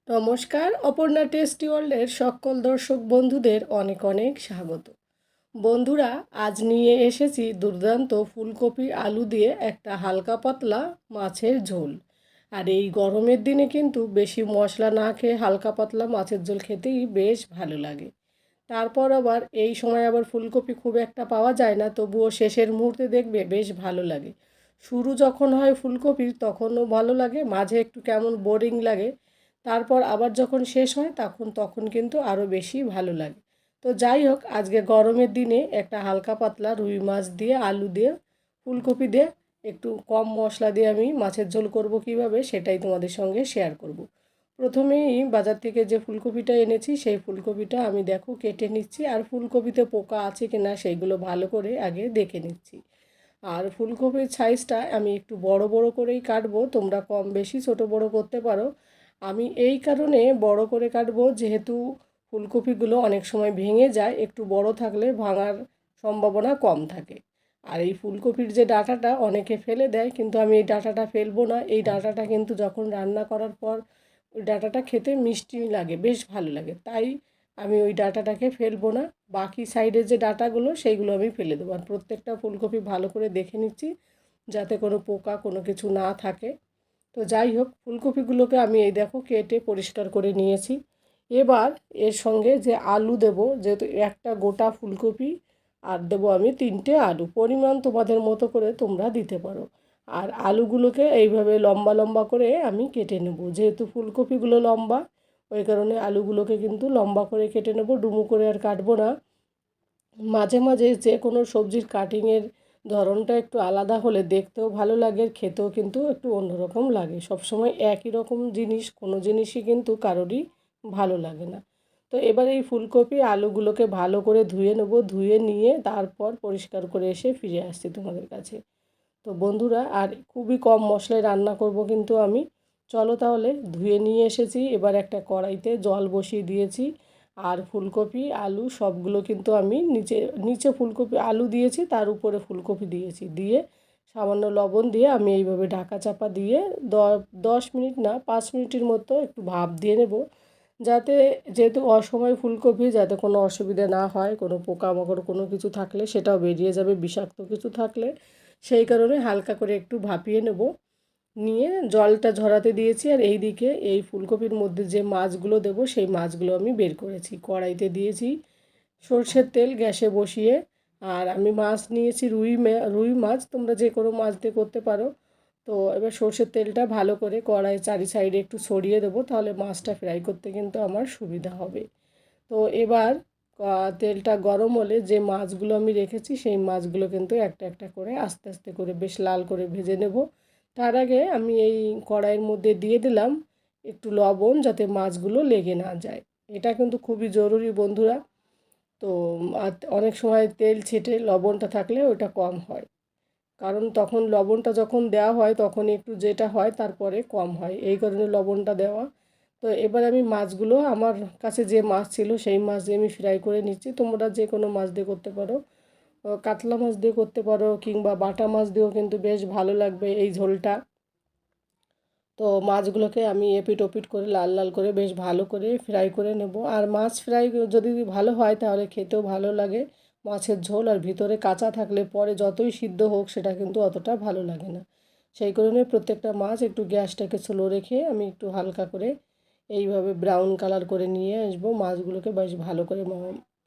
নমস্কার, অপর্ণা টেস্টি ওয়ার্ল্ডের সকল দর্শক বন্ধুদের অনেক অনেক স্বাগত। বন্ধুরা, আজ নিয়ে এসেছি দুর্দান্ত ফুলকপি আলু দিয়ে একটা হালকা পাতলা মাছের ঝোল। আর এই গরমের দিনে কিন্তু বেশি মশলা না খেয়ে হালকা পাতলা মাছের ঝোল খেতেই বেশ ভালো লাগে। তারপর আবার এই সময় আবার ফুলকপি খুব একটা পাওয়া যায় না, তবুও শেষের মুহূর্তে দেখবে বেশ ভালো লাগে। শুরু যখন হয় ফুলকপির তখনও ভালো লাগে, মাঝে একটু কেমন বোরিং লাগে, তারপর আবার যখন শেষ হয় তখন কিন্তু আরও বেশি ভালো লাগে। তো যাই হোক, আজকে গরমের দিনে একটা হালকা পাতলা রুই মাছ দিয়ে আলু দিয়ে ফুলকপি দিয়ে একটু কম মশলা দিয়ে আমি মাছের ঝোল করব কিভাবে, সেটাই তোমাদের সঙ্গে শেয়ার করব। প্রথমেই বাজার থেকে যে ফুলকপিটা এনেছি সেই ফুলকপিটা আমি দেখো কেটে নিচ্ছি, আর ফুলকপিতে পোকা আছে কি না সেইগুলো ভালো করে আগে দেখে নিচ্ছি। আর ফুলকপির সাইজটা আমি একটু বড় বড় করেই কাটবো, তোমরা কম বেশি ছোট বড় করতে পারো। আমি এই কারণে বড় করে কাটবো, যেহেতু ফুলকপিগুলো অনেক সময় ভেঙে যায়, একটু বড় থাকলে ভাঙার সম্ভাবনা কম থাকে। আর এই ফুলকপির যে ডাঁটাটা অনেকে ফেলে দেয়, কিন্তু আমি এই ডাঁটাটা ফেলবো না। এই ডাঁটাটা কিন্তু যখন রান্না করার পর ওই ডাঁটাটা খেতে মিষ্টি লাগে, বেশ ভালো লাগে, তাই আমি ওই ডাঁটাটাকে ফেলবো না। বাকি সাইডের যে ডাঁটাগুলো সেইগুলো আমি ফেলে দেবো। আর প্রত্যেকটা ফুলকপি ভালো করে দেখে নিচ্ছি যাতে কোনো পোকা কোনো কিছু না থাকে। তো যাই হোক, ফুলকপিগুলোকে আমি এই দেখো কেটে পরিষ্কার করে নিয়েছি। এবার এর সঙ্গে যে আলু দেব, যেহেতু একটা গোটা ফুলকপি আর দেবো আমি 3টে আলু, পরিমাণ তোমাদের মতো করে তোমরা দিতে পারো। আর আলুগুলোকে এইভাবে লম্বা লম্বা করে আমি কেটে নেব, যেহেতু ফুলকপিগুলো লম্বা ওই কারণে আলুগুলোকে কিন্তু লম্বা করে কেটে নেব, ডুমো করে আর কাটবো না। মাঝে মাঝে যে কোনো সবজির কাটিংয়ের ধরনটা একটু আলাদা হলে দেখতেও ভালো লাগে, খেতেও কিন্তু একটু অন্যরকম লাগে। সবসময় একই রকম জিনিস কোনো জিনিসই কিন্তু কারোরই ভালো লাগে না। তো এবার এই ফুলকপি আলুগুলোকে ভালো করে ধুয়ে নেব, ধুয়ে নিয়ে তারপর পরিষ্কার করে এসে ফিরে আসছি তোমাদের কাছে। তো বন্ধুরা, আর খুবই কম মশলায় রান্না করব কিন্তু আমি। চলো তাহলে, ধুয়ে নিয়ে এসেছি, এবার একটা কড়াইতে জল বসিয়ে দিয়েছি। আর ফুলকপি আলু সবগুলো কিন্তু আমি নিচে নিচে ফুলকপি আলু দিয়েছি, তার উপরে ফুলকপি দিয়েছি, দিয়ে সামান্য লবণ দিয়ে আমি এইভাবে ঢাকা চাপা দিয়ে 10 মিনিট না 5 মিনিটের মতো একটু ভাপ দিয়ে নেব, যাতে, যেহেতু অসময় ফুলকপি, যাতে কোনো অসুবিধা না হয়, কোনো পোকামাকড় কোনো কিছু থাকলে সেটাও বেরিয়ে যাবে, বিষাক্ত কিছু থাকলে। সেই কারণে হালকা করে একটু ভাপিয়ে নেব, নিয়ে জলটা ঝরাতে দিয়েছি। আর এই দিকে এই ফুলকপির মধ্যে যে মাছগুলো দেবো সেই মাছগুলো আমি বের করেছি, কড়াইতে দিয়েছি সর্ষের তেল গ্যাসে বসিয়ে। আর আমি মাছ নিয়েছি রুই মাছ, তোমরা যে কোনো মাছ দিয়ে করতে পারো। তো এবার সর্ষের তেলটা ভালো করে কড়াই চারি সাইডে একটু ছড়িয়ে দেবো, তাহলে মাছটা ফ্রাই করতে কিন্তু আমার সুবিধা হবে। তো এবার তেলটা গরম হলে যে মাছগুলো আমি রেখেছি সেই মাছগুলো কিন্তু একটা একটা করে আস্তে আস্তে করে বেশ লাল করে ভেজে নেব। তার আগে আমি এই কড়াইয়ের মধ্যে দিয়ে দিলাম একটু লবণ, যাতে মাছগুলো লেগে না যায়। এটা কিন্তু খুবই জরুরি বন্ধুরা। তো অনেক সময় তেল ছেটে লবণটা থাকলে ওটা কম হয়, কারণ তখন লবণটা যখন দেওয়া হয় তখন একটু যেটা হয় তারপরে কম হয়, এই কারণে লবণটা দেওয়া। তো এবার আমি মাছগুলো, আমার কাছে যে মাছ ছিল সেই মাছ দিয়ে আমি ফ্রাই করে নিচ্ছি। তোমরা যে কোনো মাছ দিয়ে করতে পারো, কাতলা মাছ দিয়ে করতে পারো, কিংবা বাটা মাছ দিয়েও কিন্তু বেশ ভালো লাগবে এই ঝোলটা। তো মাছগুলোকে আমি এপিট ওপিট করে লাল লাল করে বেশ ভালো করে ফ্রাই করে নেব। আর মাছ ফ্রাই যদি ভালো হয় তাহলে খেতেও ভালো লাগে মাছের ঝোল। আর ভিতরে কাঁচা থাকলে পরে যতই সিদ্ধ হোক সেটা কিন্তু অতটা ভালো লাগে না। সেই কারণে প্রত্যেকটা মাছ একটু গ্যাসটাকে স্লো রেখে আমি একটু হালকা করে এইভাবে ব্রাউন কালার করে নিয়ে আসবো, মাছগুলোকে বেশ ভালো করে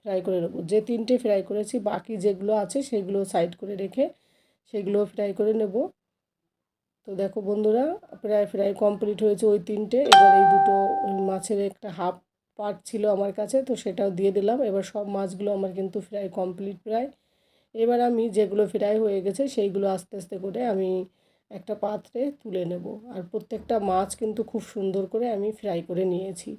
ফ্রাই করে নেবো। যে 3টে ফ্রাই করেছি, বাকি যেগুলো আছে সেগুলো সাইড করে রেখে সেগুলো ফ্রাই করে নেব। তো দেখো বন্ধুরা, প্রায় ফ্রাই কমপ্লিট হয়েছে ওই 3টে। এবার এই দুটো মাছের একটা হাফ পার্ট ছিল আমার কাছে, তো সেটাও দিয়ে দিলাম। এবার সব মাছগুলো আমার কিন্তু ফ্রাই কমপ্লিট প্রায়। এবার আমি যেগুলো ফ্রাই হয়ে গেছে সেইগুলো আস্তে আস্তে করে আমি একটা পাত্রে তুলে নেব। আর প্রত্যেকটা মাছ কিন্তু খুব সুন্দর করে আমি ফ্রাই করে নিয়েছি।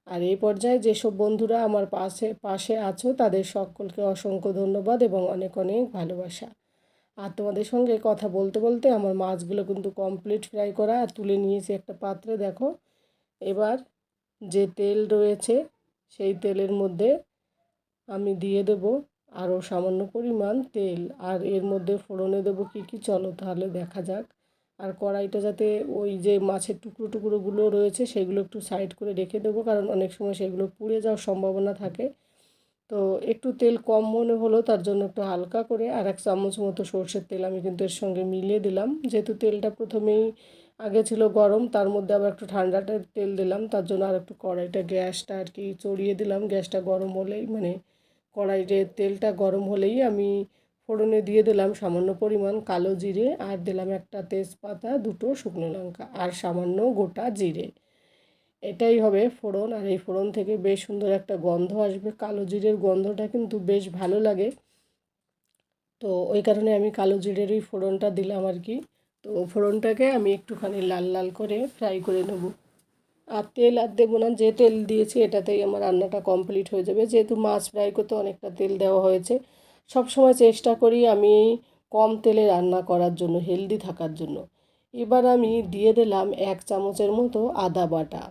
আর এই পর্যায়ে যেসব বন্ধুরা আমার পাশে পাশে আছো তাদের সকলকে অসংখ্য ধন্যবাদ এবং অনেক অনেক ভালোবাসা। আর তোমাদের সঙ্গে কথা বলতে বলতে আমার মাছগুলো কিন্তু কমপ্লিট ফ্রাই করা আর তুলে নিয়েছি একটা পাত্রে, দেখো। এবার যে তেল রয়েছে সেই তেলের মধ্যে আমি দিয়ে দেব আরও সামান্য পরিমাণ তেল। আর এর মধ্যে ফোড়নে দেবো কী কী, চলো তাহলে দেখা যাক। আর কড়াইটা যাতে ওই যে মাছের টুকরো টুকরোগুলো রয়েছে সেগুলো একটু সাইড করে রেখে দেবো, কারণ অনেক সময় সেগুলো পুড়ে যাওয়ার সম্ভাবনা থাকে। তো একটু তেল কম মনে হলো, তার জন্য একটু হালকা করে আর 1 চামচ মতো সর্ষের তেল আমি কিন্তু এর সঙ্গে মিলিয়ে দিলাম। যেহেতু তেলটা প্রথমেই আগে ছিল গরম, তার মধ্যে আবার একটু ঠান্ডাটা তেল দিলাম, তার জন্য আর একটু কড়াইটা গ্যাসটা আর কি চড়িয়ে দিলাম। গ্যাসটা গরম হলেই মানে কড়াইতে তেলটা গরম হলেই আমি ফোড়নে দিয়ে দিলাম সামান্য পরিমাণ কালো জিরে, আর দিলাম একটা তেজপাতা, 2টো শুকনো লঙ্কা আর সামান্য গোটা জিরে। এটাই হবে ফোড়ন, আর এই ফোড়ন থেকে বেশ সুন্দর একটা গন্ধ আসবে। কালো জিরের গন্ধটা কিন্তু বেশ ভালো লাগে, তো ওই কারণে আমি কালো জিরেরই ফোড়নটা দিলাম আর কি। তো ফোড়নটাকে আমি একটুখানি লাল লাল করে ফ্রাই করে নেব। আর তেল আর দেবো না, যে তেল দিয়েছি এটাতেই আমার রান্নাটা কমপ্লিট হয়ে যাবে। যেহেতু মাছ ফ্রাই করতে অনেকটা তেল দেওয়া হয়েছে, সব সময় চেষ্টা করি আমি কম তেলে রান্না করার জন্য, হেলদি থাকার জন্য। এবার আমি দিয়ে দিলাম 1 চামচের মতো আদা বাটা।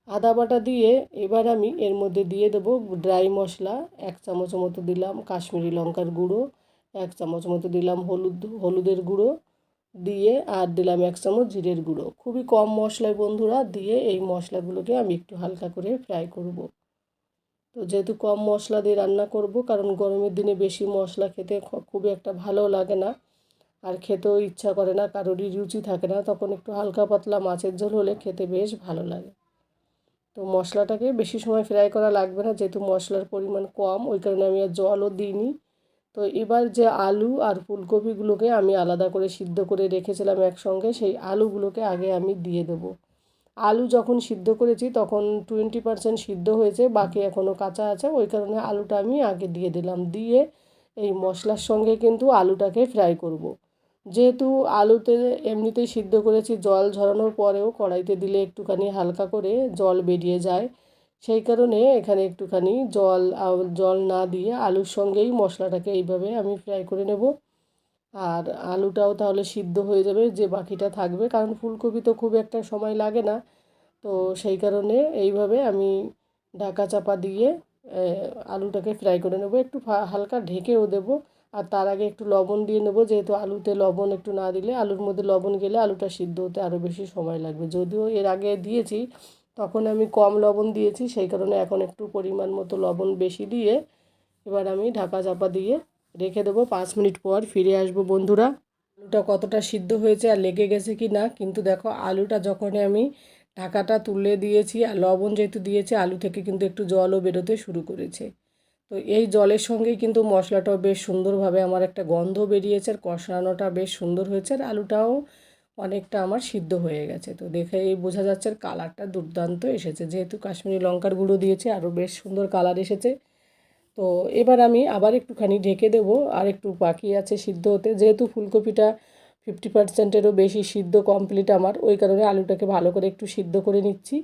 আদা বাটা দিয়ে এবার আমি এর মধ্যে দিয়ে দেবো ড্রাই মশলা। 1 চামচ মতো দিলাম কাশ্মীরি লঙ্কার গুঁড়ো, 1 চামচ মতো দিলাম হলুদের গুঁড়ো দিয়ে, আর দিলাম 1 চামচ জিরের গুঁড়ো। খুবই কম মশলায় বন্ধুরা দিয়ে এই মশলাগুলোকে আমি একটু হালকা করে ফ্রাই করব। তো যেহেতু কম মশলা দিয়ে রান্না করব, কারণ গরমের দিনে বেশি মশলা খেতে খুবই একটা ভালো লাগে না, আর খেতেও ইচ্ছা করে না, কারোরই রুচি থাকে না। তখন একটু হালকা পাতলা মাছের ঝোল হলে খেতে বেশ ভালো লাগে। তো মশলাটাকে বেশি সময় ফ্রাই করা লাগবে না, যেহেতু মশলার পরিমাণ কম, ওই কারণে আমি আর জলও দিইনি। তো এবার যে আলু আর ফুলকপিগুলোকে আমি আলাদা করে সিদ্ধ করে রেখেছিলাম একসঙ্গে, সেই আলুগুলোকে আগে আমি দিয়ে দেবো। আলু যখন সিদ্ধ করেছি তখন 20% সিদ্ধ হয়েছে, বাকি এখনও কাঁচা আছে, ওই কারণে আলুটা আমি আগে দিয়ে দিলাম। দিয়ে এই মশলার সঙ্গে কিন্তু আলুটাকে ফ্রাই করব। যেহেতু আলুতে এমনিতেই সিদ্ধ করেছি, জল ঝরানোর পরেও কড়াইতে দিলে একটুখানি হালকা করে জল বেরিয়ে যায়, সেই কারণে এখানে একটুখানি জল না দিয়ে আলুর সঙ্গেই মশলাটাকে এইভাবে আমি ফ্রাই করে নেব। আর আলুটাও তাহলে সিদ্ধ হয়ে যাবে, যে বাকিটা থাকবে, কারণ ফুলকপি তো খুব একটা সময় লাগে না। তো সেই কারণে এইভাবে আমি ঢাকা চাপা দিয়ে আলুটাকে ফ্রাই করে নেব, একটু হালকা ঢেকেও দেবো। আর তার আগে একটু লবণ দিয়ে নেব, যেহেতু আলুতে লবণ একটু না দিলে, আলুর মধ্যে লবণ গেলে আলুটা সিদ্ধ হতে আরও বেশি সময় লাগবে। যদিও এর আগে দিয়েছি, তখন আমি কম লবণ দিয়েছি, সেই কারণে এখন একটু পরিমাণ মতো লবণ বেশি দিয়ে এবার আমি ঢাকা চাপা দিয়ে রেখে দেবো। 5 মিনিট পর ফিরে আসবো বন্ধুরা। আলুটা কতটা সিদ্ধ হয়েছে আর লেগে গেছে কি না, কিন্তু দেখো আলুটা যখন আমি ঢাকাটা তুলে দিয়েছি আর লবণ যেহেতু দিয়েছি, আলু থেকে কিন্তু একটু জলও বেরোতে শুরু করেছে। তো এই জলের সঙ্গেই কিন্তু মশলাটাও বেশ সুন্দরভাবে আমার একটা গন্ধ বেরিয়েছে, আর কষানোটা বেশ সুন্দর হয়েছে, আর আলুটাও অনেকটা আমার সিদ্ধ হয়ে গেছে। তো দেখেই বোঝা যাচ্ছে কালারটা দুর্দান্ত এসেছে, যেহেতু কাশ্মীরি লঙ্কার গুঁড়ো দিয়েছে আরও বেশ সুন্দর কালার এসেছে। তো এবার আমি আবার একটুখানি ঢেকে দেবো, আর একটু বাকি আছে সিদ্ধ হতে। যেহেতু ফুলকপিটা 50%-এরও বেশি সিদ্ধ কমপ্লিট আমার, ওই কারণে আলুটাকে ভালো করে একটু সিদ্ধ করে নিচ্ছি,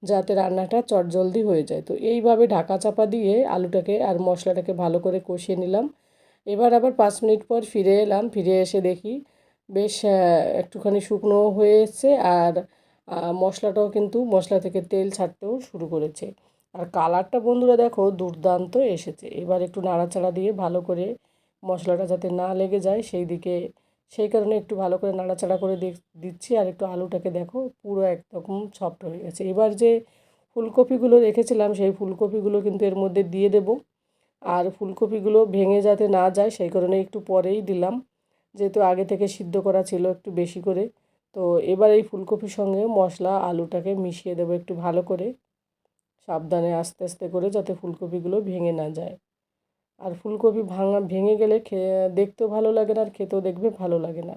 যাতে রান্নাটা চটজলদি হয়ে যায়। তো এইভাবে ঢাকা চাপা দিয়ে আলুটাকে আর মশলাটাকে ভালো করে কষিয়ে নিলাম। এবার আবার 5 মিনিট পর ফিরে এলাম। ফিরে এসে দেখি বেশ একটুখানি শুকনো হয়ে এসছে, আর মশলাটাও কিন্তু মশলা থেকে তেল ছাড়তেও শুরু করেছে। আর কালারটা বন্ধুরা দেখো দুর্দান্ত এসেছে। এবার একটু নাড়াচাড়া দিয়ে ভালো করে মশলাটা যাতে না লেগে যায় সেই কারণে একটু ভালো করে নাড়াচাড়া করে দিচ্ছি। আর একটু আলুটাকে দেখো পুরো একদম সফট হয়ে গেছে। এবার যে ফুলকপিগুলো রেখেছিলাম সেই ফুলকপিগুলো কিন্তু এর মধ্যে দিয়ে দেব। আর ফুলকপিগুলো ভেঙে যাতে না যায় সেই কারণে একটু পরেই দিলাম, যেহেতু আগে থেকে সিদ্ধ করা ছিল একটু বেশি করে। তো এবার এই ফুলকপির সঙ্গে মশলা আলুটাকে মিশিয়ে দেবো একটু ভালো করে, সাবধানে আস্তে আস্তে করে, যাতে ফুলকপিগুলো ভেঙে না যায়। আর ফুলকপি ভেঙে গেলে দেখতেও ভালো লাগে না, আর খেতেও দেখবে ভালো লাগে না।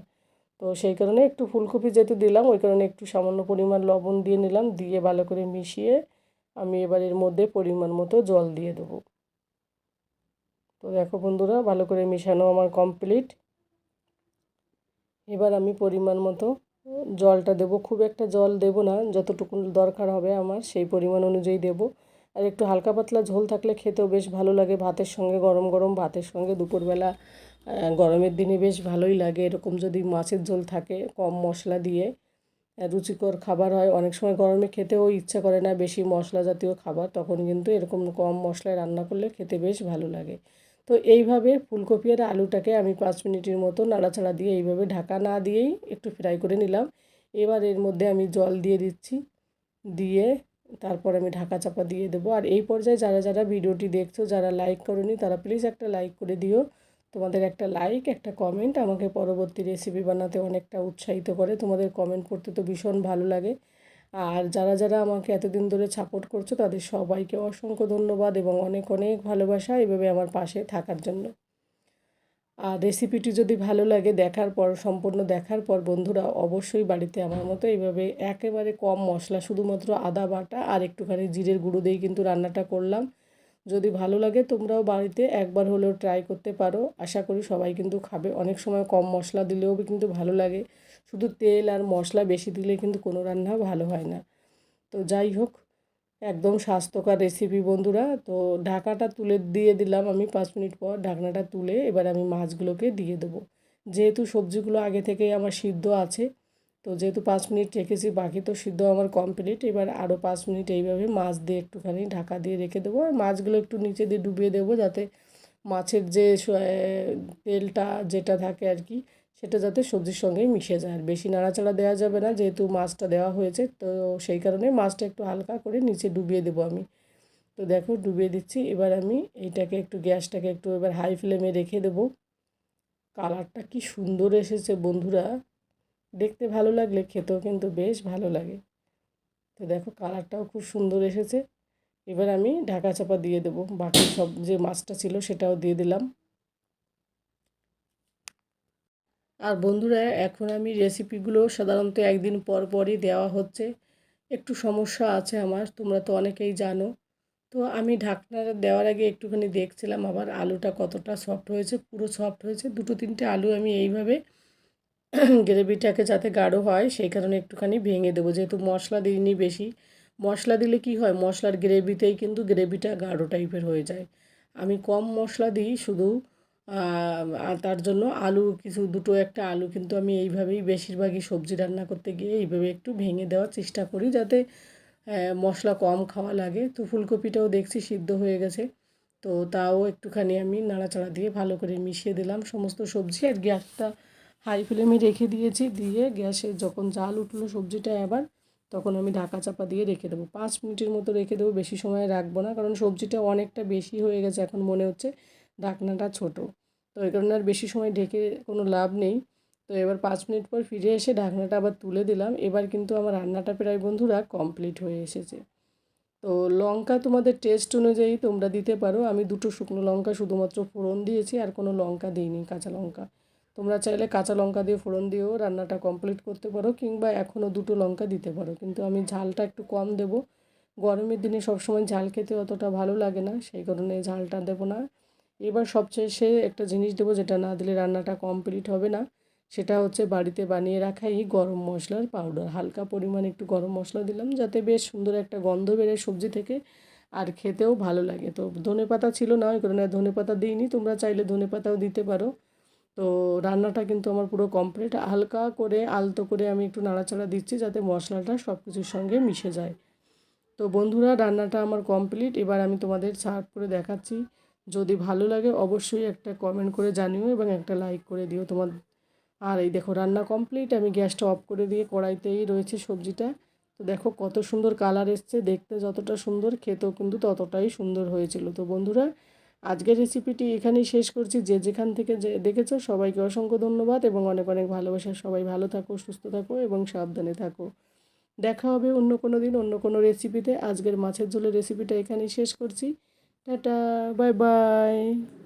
তো সেই কারণে একটু ফুলকপি যেহেতু দিলাম, ওই কারণে একটু সামান্য পরিমাণ লবণ দিয়ে নিলাম, দিয়ে ভালো করে মিশিয়ে আমি এবার এর মধ্যে পরিমাণ মতো জল দিয়ে দেবো। তো দেখো বন্ধুরা ভালো করে মেশানো আমার কমপ্লিট। এবার আমি পরিমাণ মতো জলটা দেবো, খুব একটা জল দেবো না, যতটুকু দরকার হবে আমার সেই পরিমাণ অনুযায়ী দেবো। আর একটু হালকা পাতলা ঝোল থাকলে খেতেও বেশ ভালো লাগে, ভাতের সঙ্গে, গরম গরম ভাতের সঙ্গে দুপুরবেলা গরমের দিনে বেশ ভালোই লাগে এরকম যদি মাছের ঝোল থাকে কম মশলা দিয়ে। রুচিকর খাবার হয়। অনেক সময় গরমে খেতেও ইচ্ছা করে না বেশি মশলা জাতীয় খাবার, তখন কিন্তু এরকম কম মশলায় রান্না করলে খেতে বেশ ভালো লাগে। তো এইভাবে ফুলকপি আর আলুটাকে আমি 5 মিনিটের মতো নাড়াচাড়া দিয়ে এইভাবে ঢাকা না দিয়েই একটু ফ্রাই করে নিলাম। এবার এর মধ্যে আমি জল দিয়ে দিচ্ছি, দিয়ে তারপর আমি ঢাকা চাপা দিয়ে দেবো। আর এই পর্যায়ে যারা যারা ভিডিওটি দেখছো, যারা লাইক করোনি তারা প্লিজ একটা লাইক করে দিও। তোমাদের একটা লাইক, একটা কমেন্ট আমাকে পরবর্তী রেসিপি বানাতে অনেকটা উৎসাহিত করে। তোমাদের কমেন্ট পড়তে তো ভীষণ ভালো লাগে। আর যারা যারা আমাকে এতদিন ধরে সাপোর্ট করছো তাদের সবাইকে অসংখ্য ধন্যবাদ এবং অনেক অনেক ভালোবাসা এভাবে আমার পাশে থাকার জন্য। আর রেসিপিটি যদি ভালো লাগে দেখার পর, সম্পূর্ণ দেখার পর বন্ধুরা অবশ্যই বাড়িতে আমার মতো এইভাবে একেবারে কম মশলা, শুধুমাত্র আদা বাটা আর একটুখানি জিরের গুঁড়ো দিয়েই কিন্তু রান্নাটা করলাম। যদি ভালো লাগে তোমরাও বাড়িতে একবার হলেও ট্রাই করতে পারো। আশা করি সবাই কিন্তু খাবে। অনেক সময় কম মশলা দিলেও কিন্তু ভালো লাগে, শুধু তেল আর মশলা বেশি দিলে কিন্তু কোনো রান্না ভালো হয় না। তো যাই হোক, একদম স্বাস্থ্যকর রেসিপি বন্ধুরা। তো ঢাকাটা তুলে দিয়ে দিলাম আমি 5 মিনিট পর। ঢাকনাটা তুলে এবার আমি মাছগুলোকে দিয়ে দেবো। যেহেতু সবজিগুলো আগে থেকেই আমার সিদ্ধ আছে, তো যেহেতু 5 মিনিট রেখেছি, বাকি তো সিদ্ধ আমার কমপ্লিট। এবার আরও 5 মিনিট এইভাবে মাছ দিয়ে একটুখানি ঢাকা দিয়ে রেখে দেবো। আর মাছগুলো একটু নিচে দিয়ে ডুবিয়ে দেবো, যাতে মাছের যে তেলটা যেটা থাকে আর কি, সেটা যাতে সবজির সঙ্গেই মিশে যায়। আর বেশি নাড়াচাড়া দেওয়া যাবে না, যেহেতু মাছটা দেওয়া হয়েছে, তো সেই কারণে মাছটা একটু হালকা করে নিচে ডুবিয়ে দেবো আমি। তো দেখো ডুবিয়ে দিচ্ছি। এবার আমি এইটাকে একটু, গ্যাসটাকে একটু এবার হাই ফ্লেমে রেখে দেবো। কালারটা কি সুন্দর এসেছে বন্ধুরা, দেখতে ভালো লাগলে খেতেও কিন্তু বেশ ভালো লাগে। তো দেখো কালারটাও খুব সুন্দর এসেছে। এবার আমি ঢাকা চাপা দিয়ে দেবো। বাকি সব যে মাছটা ছিল সেটাও দিয়ে দিলাম। আর বন্ধুরা এখন আমি রেসিপিগুলো সাধারণত একদিন পর পরই দেওয়া হচ্ছে। একটু সমস্যা আছে আমার, তোমরা তো অনেকেই জানো। তো আমি ঢাকনাটা দেওয়ার আগে একটুখানি দেখছিলাম আবার আলুটা কতটা সফট হয়েছে। পুরো সফট হয়েছে। দুটো তিনটে আলু আমি এইভাবে গ্রেভিটাকে যাতে গাঢ় হয় সেই কারণে একটুখানি ভেঙে দেবো, যেহেতু মশলা দিইনি বেশি। মশলা দিলে কি হয়, মশলার গ্রেভিতেই কিন্তু গ্রেভিটা গাঢ় টাইপের হয়ে যায়। আমি কম মশলা দিই শুধু, আর তার জন্য আলু কিছু দুটো একটা আলু কিন্তু আমি এইভাবেই বেশিরভাগই সবজি রান্না করতে গিয়ে এইভাবে একটু ভেঙে দেওয়ার চেষ্টা করি, যাতে মশলা কম খাওয়া লাগে। তো ফুলকপিটাও দেখছি সিদ্ধ হয়ে গেছে। তো তাও একটুখানি আমি নাড়াচাড়া দিয়ে ভালো করে মিশিয়ে দিলাম সমস্ত সবজি। আর গ্যাসটা হাই ফ্লেমে রেখে দিয়েছি। দিয়ে গ্যাসে যখন জাল উঠলো সবজিটা এবার, তখন আমি ঢাকা চাপা দিয়ে রেখে দেবো। 5 মিনিটের মতো রেখে দেবো, বেশি সময় রাখবো না, কারণ সবজিটা অনেকটা বেশি হয়ে গেছে এখন মনে হচ্ছে। ঢাকনাটা ছোট, তো এই কারণে আর বেশি সময় ঢেকে কোনো লাভ নেই। তো এবার 5 মিনিট পর ফিরে এসে ঢাকনাটা আবার তুলে দিলাম। এবার কিন্তু আমার রান্নাটা প্রায় বন্ধুরা কমপ্লিট হয়ে এসেছে। তো লঙ্কা তোমাদের টেস্ট অনুযায়ী তোমরা দিতে পারো। আমি দুটো শুকনো লঙ্কা শুধুমাত্র ফোড়ন দিয়েছি, আর কোনো লঙ্কা দিইনি, কাঁচা লঙ্কা। তোমরা চাইলে কাঁচা লঙ্কা দিয়ে ফোড়ন দিয়েও রান্নাটা কমপ্লিট করতে পারো, কিংবা এখনও দুটো লঙ্কা দিতে পারো, কিন্তু আমি ঝালটা একটু কম দেবো। গরমের দিনে সবসময় ঝাল খেতে অতটা ভালো লাগে না, সেই কারণে ঝালটা দেবো না। এবার সবশেষে একটা জিনিস দেবো, যেটা না দিলে রান্নাটা কমপ্লিট হবে না। সেটা হচ্ছে বাড়িতে বানিয়ে রাখা এই গরম মশলার পাউডার। হালকা পরিমাণে একটু গরম মশলা দিলাম, যাতে বেশ সুন্দর একটা গন্ধ বেরোয় সবজি থেকে, আর খেতেও ভালো লাগে। তো ধনেপাতা ছিল না, ওই কারণে ধনেপাতা দিইনি। তোমরা চাইলে ধনেপাতাও দিতে পারো। তো রান্নাটা কিন্তু আমার পুরো কমপ্লিট। হালকা করে আলতো করে আমি একটু নাড়াচাড়া দিচ্ছি, যাতে মশলাটা সব কিছুর সঙ্গে মিশে যায়। তো বন্ধুরা রান্নাটা আমার কমপ্লিট। এবার আমি তোমাদের সার্ভ করে দেখাচ্ছি। যদি ভালো লাগে অবশ্যই একটা কমেন্ট করে জানিও এবং একটা লাইক করে দিও তোমার। আর এই দেখো রান্না কমপ্লিট। আমি গ্যাসটা অফ করে দিয়ে কড়াইতেই রয়েছে সবজিটা। তো দেখো কত সুন্দর কালার এসছে, দেখতে যতটা সুন্দর খেতেও কিন্তু ততটাই সুন্দর হয়েছিল। তো বন্ধুরা আজকের রেসিপিটি এখানেই শেষ করছি। যে যেখান থেকে যে দেখেছো সবাইকে অসংখ্য ধন্যবাদ এবং অনেক অনেক ভালোবাসা। সবাই ভালো থাকো, সুস্থ থাকো এবং সাবধানে থাকো। দেখা হবে অন্য কোনো দিন অন্য কোনো রেসিপিতে। আজকের মাছের ঝোলের রেসিপিটা এখানেই শেষ করছি। Tata, bye bye.